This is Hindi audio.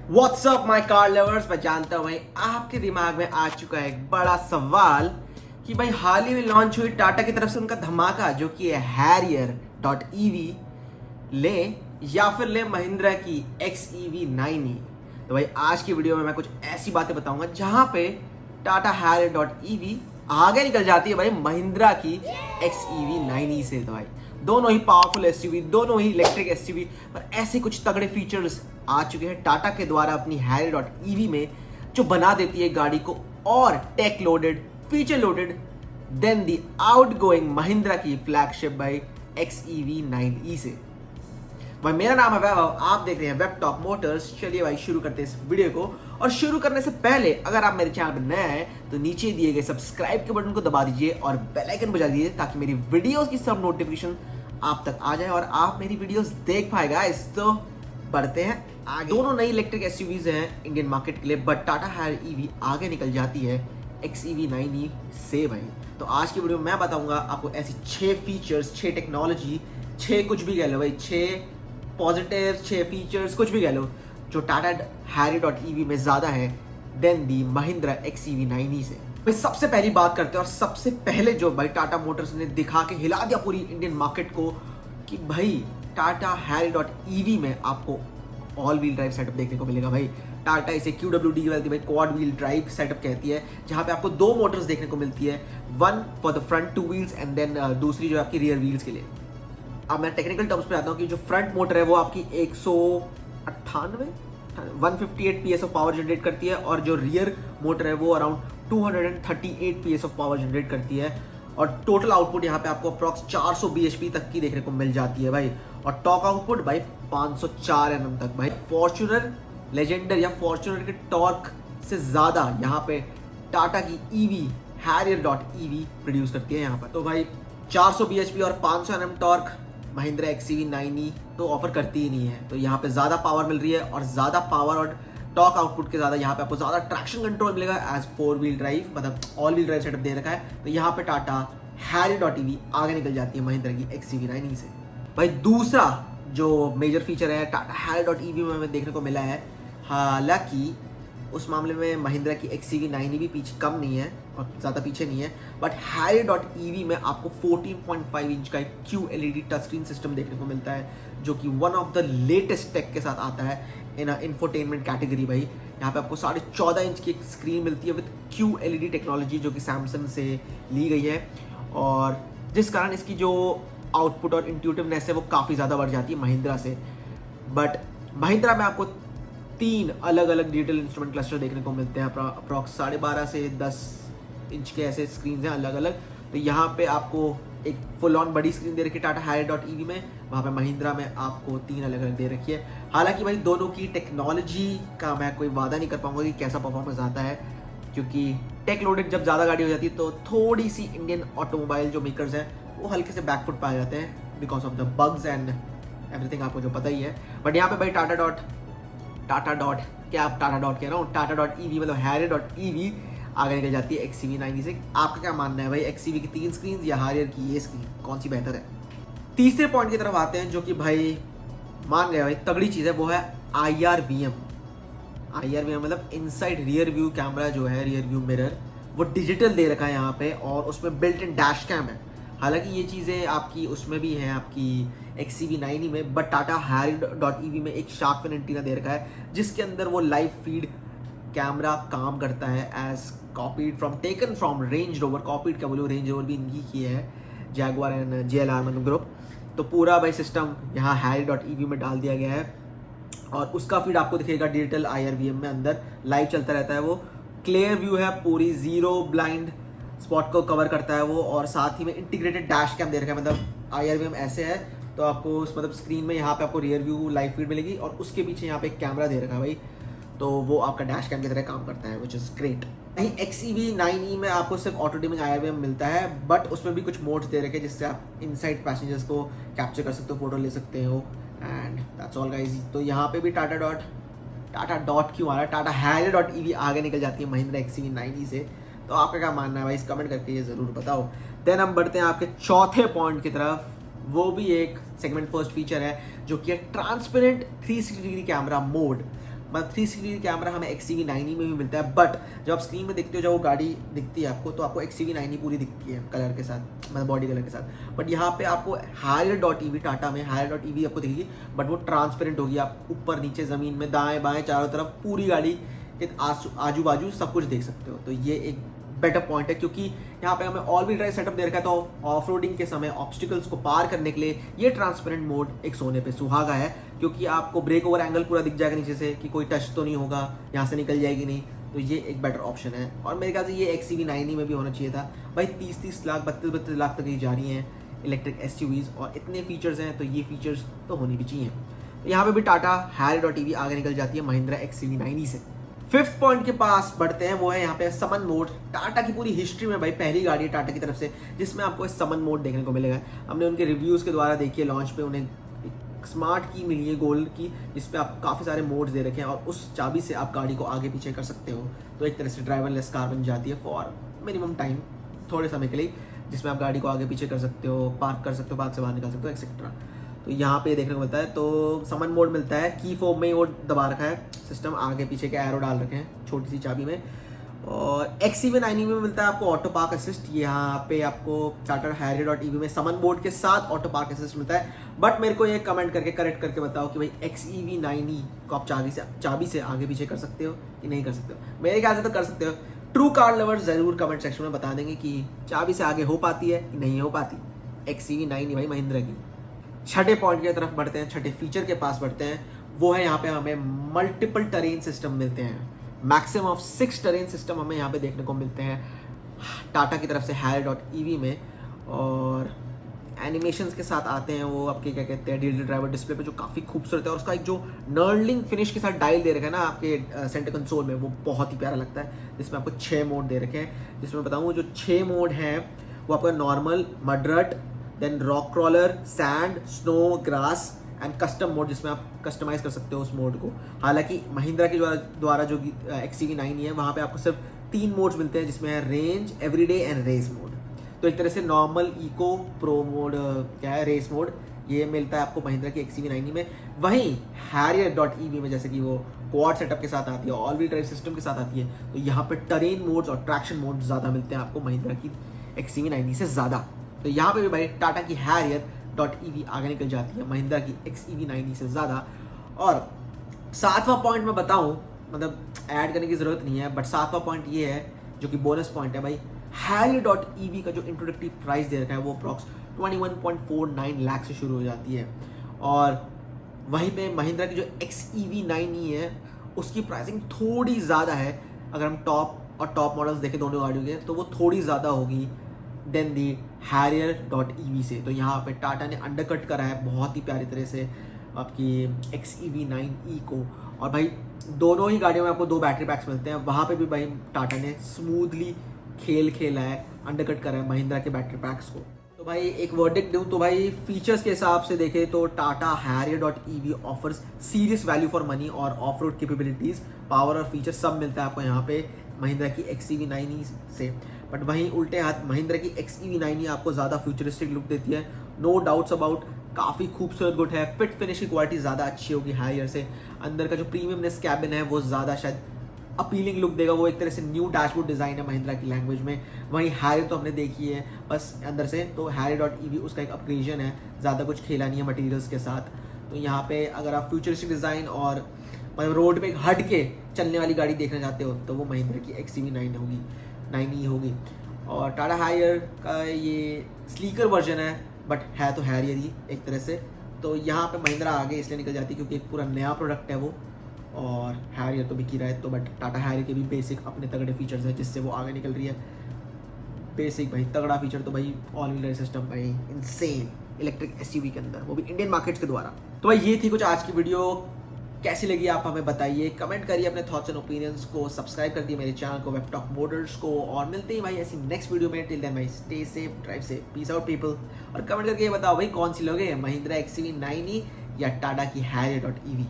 WhatsApp my car lovers. मैं जानता हूँ भाई आपके दिमाग में आ चुका है एक बड़ा सवाल कि भाई हाल ही में लॉन्च हुई टाटा की तरफ से उनका धमाका जो कि है हैरियर डॉट ईवी ले या फिर ले महिंद्रा की XEV9e। तो भाई आज की वीडियो में मैं कुछ ऐसी बातें बताऊंगा जहां पे टाटा हैरियर डॉट ईवी आगे निकल जाती है भाई महिंद्रा की XEV9e से। तो भाई दोनों ही पावरफुल एसयूवी, दोनों ही इलेक्ट्रिक एसयूवी, पर ऐसे कुछ तगड़े फीचर्स आ चुके हैं टाटा के द्वारा अपनी हैरियर डॉट ईवी में जो बना देती है गाड़ी को और tech loaded, feature loaded then the outgoing Mahindra की फ्लैगशिप भाई XEV9e से। भाई मेरा नाम है वैभव, आप देख रहे हैं वेब टॉप मोटर्स। चलिए भाई शुरू करते हैं इस वीडियो को, और शुरू करने से पहले अगर आप मेरे चैनल पर नए हैं तो नीचे दिए गए सब्सक्राइब के बटन को दबा दीजिए और बेल आइकन बजा दीजिए ताकि मेरी वीडियोस की सब नोटिफिकेशन आप तक आ जाए और आप मेरी वीडियोस देख पाए गाइस। तो बढ़ते हैं आगे। दोनों नई इलेक्ट्रिक एसयूवीज हैं इंडियन मार्केट के लिए, बट टाटा हैरियर ईवी आगे निकल जाती है XEV9e से भाई। तो आज की वीडियो में मैं बताऊंगा आपको ऐसी 6 फीचर्स, 6 टेक्नोलॉजी, 6 कुछ भी कह लो भाई, 6 पॉजिटिव, 6 फीचर्स कुछ भी कह लो जो टाटा हैरियर डॉट ईवी में ज्यादा है देन दी महिंद्रा XEV9e से। भाई सबसे पहली बात करते हैं और सबसे पहले जो भाई टाटा मोटर्स ने दिखा के हिला दिया पूरी इंडियन मार्केट को कि भाई टाटा हैरियर डॉट ईवी में आपको ऑल व्हील ड्राइव सेटअप देखने को मिलेगा। भाई टाटा इसे QWD कहती है भाई, क्वाड व्हील ड्राइव सेटअप कहती है, जहां पे आपको 2 मोटर्स देखने को मिलती है, one for the front 2 wheels and then दूसरी जो आपकी रियर व्हील्स के लिए। अब मैं टेक्निकल टर्म्स पे आता हूँ कि जो फ्रंट मोटर है वो आपकी 158 PS ऑफ पावर जनरेट करती है और जो रियर मोटर है वो around 238 PS of power generate करती है, और टोटल आउटपुट यहाँ पे आपको अप्रॉक्स 400 bhp तक की देखने को मिल जाती है भाई। और टॉर्क आउटपुट भाई 504 Nm तक भाई। फॉर्च्यूनर लेजेंडर या फॉर्च्यूनर के टॉर्क से ज्यादा यहाँ पे टाटा की EV Harrier dot EV produce करती है यहाँ पर। तो भाई 400 bhp और 500 Nm टॉर्क महिंद्रा XEV9e तो ऑफर करती ही नहीं है। तो यहाँ पे ज्यादा पावर मिल रही है और ज्यादा पावर और टॉर्क आउटपुट के ज्यादा यहाँ पे आपको ज्यादा ट्रैक्शन कंट्रोल मिलेगा एज 4 व्हील ड्राइव, मतलब ऑल व्हील ड्राइव सेटअप दे रखा है। तो यहाँ पे टाटा हैरियर डॉट ईवी आगे निकल जाती है महिंद्रा की XEV9e से। भाई दूसरा जो मेजर फीचर है टाटा हैरियर डॉट ईवी में हमें देखने को मिला है, हालांकि उस मामले में महिंद्रा की XEV9e भी पीछे कम नहीं है और ज़्यादा पीछे नहीं है, बट हैरियर डॉट ईवी में आपको 14.5 इंच का एक QLED टच स्क्रीन सिस्टम देखने को मिलता है जो कि one of the latest tech के साथ आता है इन इंफोटेनमेंट कैटेगरी भाई। यहाँ पे आपको 14.5 इंच की एक स्क्रीन मिलती है विद QLED टेक्नोलॉजी जो कि सैमसंग से ली गई है, और जिस कारण इसकी जो आउटपुट और इंट्यूटिवनेस है वो काफ़ी ज़्यादा बढ़ जाती है महिंद्रा से। बट महिंद्रा में आपको 3 अलग अलग डिजिटल इंस्ट्रूमेंट क्लस्टर देखने को मिलते हैं, अप्रॉक्स 12.5 से 10 इंच के ऐसे स्क्रीन हैं अलग अलग। तो यहाँ पे आपको एक फुल ऑन बड़ी स्क्रीन दे रखी है टाटा हैरियर डॉट ईवी में, वहाँ पे महिंद्रा में आपको 3 अलग अलग दे रखी है। हालांकि भाई दोनों की टेक्नोलॉजी का मैं कोई वादा नहीं कर पाऊंगा कि कैसा परफॉर्मेंस आता है, क्योंकि टेक लोडेड जब ज़्यादा गाड़ी हो जाती है तो थोड़ी सी इंडियन ऑटोमोबाइल जो मेकर्स हैं वो हल्के से बैकफुट पाए जाते हैं because of the bugs and everything, आपको जो पता ही है। बट यहाँ पे भाई टाटा डॉट ईवी मतलब हैरियर डॉट ईवी आगे निकल जाती है XEV9e से। आपका क्या मानना है भाई, XEV की 3 स्क्रीन या हैरियर की ये स्क्रीन कौन सी बेहतर है? तीसरे पॉइंट की तरफ आते हैं जो कि भाई मान गए भाई तगड़ी चीज़ है, वो है IRVM मतलब इनसाइड रियर व्यू कैमरा जो है, रियर व्यू मिरर वो डिजिटल दे रखा है यहाँ पे, और उसमें बिल्ट इन डैश कैम है। हालांकि ये चीज़ें आपकी उसमें भी हैं आपकी XEV9e में, but Tata Harrier dot EV में एक शार्क फिन एंटीना दे रखा है जिसके अंदर वो लाइव फीड कैमरा काम करता है as copied from taken from Range Rover. Copied क्या बोलो, रेंज रोवर भी इनकी की है, जैगुआर एंड JLR मतलब ग्रुप। तो पूरा भाई सिस्टम यहाँ हैरियर डॉट ईवी में डाल दिया गया है और उसका फीड आपको दिखेगा डिजिटल IRVM में, अंदर लाइव चलता रहता है वो। क्लियर व्यू है, पूरी जीरो ब्लाइंड स्पॉट को कवर करता है वो, और साथ ही में इंटीग्रेटेड डैश कैम दे रखा है। मतलब IRVM ऐसे है तो आपको मतलब स्क्रीन में यहाँ पे आपको रियर व्यू लाइव फीड मिलेगी और उसके पीछे यहाँ पे एक कैमरा दे रखा है भाई, तो वो आपका डैश कैम की तरह काम करता है, विच इज़ ग्रेट। नहीं XEV9e में आपको सिर्फ ऑटो डिमिंग IRVM मिलता है, बट उसमें भी कुछ मोड्स दे रखे हैं जिससे आप इनसाइड पैसेंजर्स को कैप्चर कर सकते हो, फोटो ले सकते हो, एंड दैट्स ऑल गाइस। तो यहाँ पे भी टाटा डॉट क्यों आ रहा है, टाटा हैरियर डॉट ईवी आगे निकल जाती है महिंद्रा XEV9e से। तो आपका क्या मानना है भाई, इस कमेंट करके ये ज़रूर बताओ। देन हम बढ़ते हैं आपके चौथे पॉइंट की तरफ, वो भी एक सेगमेंट फर्स्ट फीचर है जो कि है ट्रांसपेरेंट 360 डिग्री कैमरा मोड। मतलब 360 कैमरा हमें XCV90 में भी मिलता है, बट जब आप स्क्रीन में देखते हो, जब वो गाड़ी दिखती है आपको, तो आपको XCV90 पूरी दिखती है कलर के साथ, मतलब बॉडी कलर के साथ। बट यहाँ पे आपको Harrier.ev, टाटा में Harrier.ev आपको दिखेगी, बट वो ट्रांसपेरेंट होगी। आप ऊपर नीचे ज़मीन में दाएँ बाएँ चारों तरफ पूरी गाड़ी के आजू बाजू सब कुछ देख सकते हो। तो ये एक बेटर पॉइंट है, क्योंकि यहाँ पे हमें ऑल व्हील ड्राइव सेटअप दे रखा है, तो ऑफ रोडिंग के समय ऑब्स्टिकल्स को पार करने के लिए ये ट्रांसपेरेंट मोड एक सोने पे सुहागा है, क्योंकि आपको ब्रेक ओवर एंगल पूरा दिख जाएगा नीचे से कि कोई टच तो नहीं होगा, यहाँ से निकल जाएगी नहीं। तो ये एक बेटर ऑप्शन है, और मेरे ख्याल से ये XCV90 में भी होना चाहिए था भाई। 30-30 लाख 32-32 लाख तक ये जा रही हैं इलेक्ट्रिक SUVs, और इतने फीचर्स हैं, तो ये फीचर्स तो होने भी चाहिए। तो यहाँ पे भी टाटा Harrier.ev आगे निकल जाती है महिंद्रा XCV90 से। फिफ्थ पॉइंट के पास बढ़ते हैं, वो है यहाँ पे समन मोड। टाटा की पूरी हिस्ट्री में भाई पहली गाड़ी है टाटा की तरफ से जिसमें आपको समन मोड देखने को मिलेगा। हमने उनके रिव्यूज़ के द्वारा देखी है, लॉन्च पे उन्हें एक स्मार्ट की मिली है गोल्ड की, जिसपे आप काफ़ी सारे मोड्स दे रखे हैं, और उस चाबी से आप गाड़ी को आगे पीछे कर सकते हो। तो एक तरह से ड्राइवरलेस कार बन जाती है फॉर मिनिमम टाइम, थोड़े समय के लिए, जिसमें आप गाड़ी को आगे पीछे कर सकते हो, पार्क कर सकते हो, पार्क से बाहर निकल सकते हो, एक्सेट्रा। तो यहाँ पे देखने को मिलता है। तो समन मोड मिलता है, की फोम में वो दबा रखा है सिस्टम, आगे पीछे के एरो डाल रखे हैं छोटी सी चाबी में। और XCV90 में मिलता है आपको ऑटो पार्क असिस्ट। यहाँ पे आपको टाटा Harrier.ev में समन मोड के साथ ऑटो पार्क असिस्ट मिलता है। बट मेरे को ये कमेंट करके करेक्ट करके बताओ कि भाई XCV90 को आप चाबी से आगे पीछे कर सकते हो कि नहीं कर सकते हो। मेरे ख्याल से तो कर सकते हो। ट्रू कार लवर्स जरूर कमेंट सेक्शन में बता देंगे कि चाबी से आगे हो पाती है कि नहीं हो पाती XCV90 भाई महिंद्रा की। छठे पॉइंट की तरफ बढ़ते हैं, छठे फीचर के पास बढ़ते हैं। वो है यहाँ पे हमें मल्टीपल टेरेन सिस्टम मिलते हैं। मैक्सिमम ऑफ 6 टेरेन सिस्टम हमें यहाँ पे देखने को मिलते हैं टाटा की तरफ से Harrier.ev में। और एनिमेशंस के साथ आते हैं वो आपके क्या कहते हैं डिजिटल ड्राइवर डिस्प्ले पे, जो काफ़ी खूबसूरत है। और उसका एक जो नर्लिंग फिनिश के साथ डायल दे रखा है ना आपके सेंटर कंसोल में, वो बहुत ही प्यारा लगता है। जिसमें आपको 6 मोड दे रखे हैं, जिसमें बताऊँ जो 6 मोड हैं वो आपका normal, mud rut, then rock crawler, sand, snow, grass and custom mode, जिसमें आप कस्टमाइज कर सकते हो उस मोड को। हालांकि महिंद्रा के द्वारा जो XCV90 है वहाँ पे आपको सिर्फ 3 मोड्स मिलते हैं, जिसमें है range, everyday and race mode. तो एक तरह से नॉर्मल, इको, प्रो मोड, क्या है रेस मोड, ये मिलता है आपको महिंद्रा की XCV90 में। वहीं Harrier.ev में जैसे कि वो क्वाड सेटअप के साथ आती है, ऑल व्हील ड्राइव सिस्टम के साथ आती है, तो यहाँ पे टेरेन मोड्स और ट्रैक्शन मोड ज़्यादा मिलते हैं आपको महिंद्रा की XCV90 से ज़्यादा। तो यहाँ पे भी भाई टाटा की Harrier.ev आगे निकल जाती है महिंद्रा की XCV90 से ज़्यादा। और 7वां पॉइंट मैं बताऊँ, मतलब ऐड करने की ज़रूरत नहीं है, बट 7वां पॉइंट ये है जो कि बोनस पॉइंट है भाई। Harrier.ev का जो इंट्रोडक्टरी प्राइस दे रखा है वो अप्रॉक्स 21.49 लाख से शुरू हो जाती है। और वहीं पे महिंद्रा की जो XCV90 है उसकी प्राइसिंग थोड़ी ज़्यादा है। अगर हम टॉप मॉडल्स देखें दोनों गाड़ियों के, तो वो थोड़ी ज़्यादा होगी देन दी Harrier.ev से। तो यहाँ पे टाटा ने अंडरकट करा है बहुत ही प्यारी तरह से आपकी XCV9e को। और भाई दोनों ही गाड़ियों में आपको 2 बैटरी पैक्स मिलते हैं, वहाँ पे भी भाई टाटा ने स्मूथली खेला है, अंडरकट करा है महिंद्रा के बैटरी पैक्स को। तो भाई एक वर्डिक्ट दूँ तो भाई फीचर्स के हिसाब से देखें तो Tata Harrier.ev offers serious value for money और ऑफ रोड कैपेबिलिटीज़, पावर और फीचर सब मिलता है आपको यहाँ पे महिंद्रा की XCV90 से। बट वहीं उल्टे हाथ महिंद्रा की XCV90 आपको ज़्यादा फ्यूचरिस्टिक लुक देती है, नो डाउट्स अबाउट। काफ़ी खूबसूरत गुड है, फिट फिनिश की क्वालिटी ज़्यादा अच्छी होगी Harrier से। अंदर का जो प्रीमियमनेस कैबिन है वो ज़्यादा शायद अपीलिंग लुक देगा, वो एक तरह से न्यू डैशबोर्ड डिज़ाइन है महिंद्रा की लैंग्वेज में। वहीं Harrier तो हमने देखी है बस अंदर से, तो Harrier.ev उसका एक अपग्रेडेशन है, ज़्यादा कुछ खेला नहीं है मटेरियल्स के साथ। तो यहाँ पे अगर आप फ्यूचरिस्टिक डिज़ाइन और मतलब रोड पे हट के चलने वाली गाड़ी देखना चाहते हो तो वो महिंद्रा की XCV90 होगी। और टाटा Harrier का ये स्लीकर वर्जन है, बट है तो Harrier ही एक तरह से। तो यहाँ पे महिंद्रा आगे इसलिए निकल जाती है क्योंकि एक पूरा नया प्रोडक्ट है वो, और Harrier तो बिक ही रहा है। तो बट टाटा Harrier के भी बेसिक अपने तगड़े फीचर्स हैं जिससे वो आगे निकल रही है। बेसिक भाई तगड़ा फीचर तो भाई ऑल व्हीलर सिस्टम भाई इनसेन इलेक्ट्रिक SUV के अंदर, वो भी इंडियन मार्केट्स के द्वारा। तो भाई ये थी कुछ आज की वीडियो, कैसी लगी आप हमें बताइए, कमेंट करिए अपने थॉट्स एंड ओपिनियंस को, सब्सक्राइब कर दिए मेरे चैनल को वेब टॉक मोटर्स को, और मिलते हैं भाई ऐसी नेक्स्ट वीडियो में। टिल देन भाई stay safe, drive safe, peace out people. और कमेंट करके ये बताओ भाई कौन सी लोगे, महिंद्रा XCV90 या टाटा की Harrier.ev।